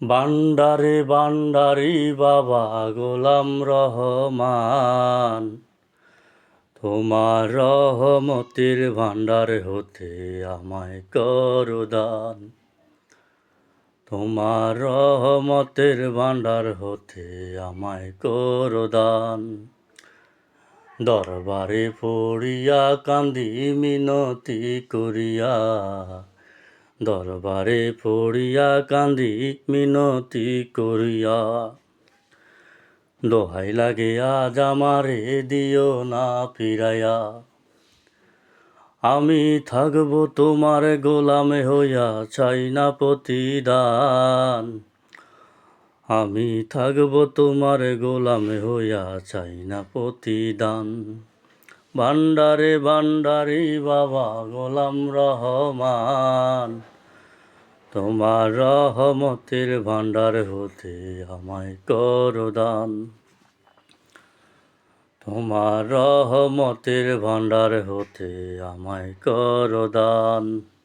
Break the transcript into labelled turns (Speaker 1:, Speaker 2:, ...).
Speaker 1: বান্ডারে boundary বাবা গোলাম রহমান, তোমার রহমতের ভান্ডার হতে আমায় করো দান। তোমার রহমতের ভান্ডার হতে আমায় করো দান। দরবারে পড়িয়া কান্দি মিনতি করিয়া, দরবারে পড়িয়া কান্দি মিনতি করিয়া। দোহাই লাগে আজ আমারে দিও না ফিরাইয়া, আমি থাকবো তোমার গোলামে হইয়া চাই না প্রতিদান। আমি থাকবো তোমার গোলামে হইয়া চাই না প্রতিদান। ভান্ডারে ভান্ডারি বাবা গোলাম রহমান, তোমার রহমতের ভান্ডার হতে আমায় করো দান। তোমার রহমতের ভান্ডার হতে আমায় করো দান।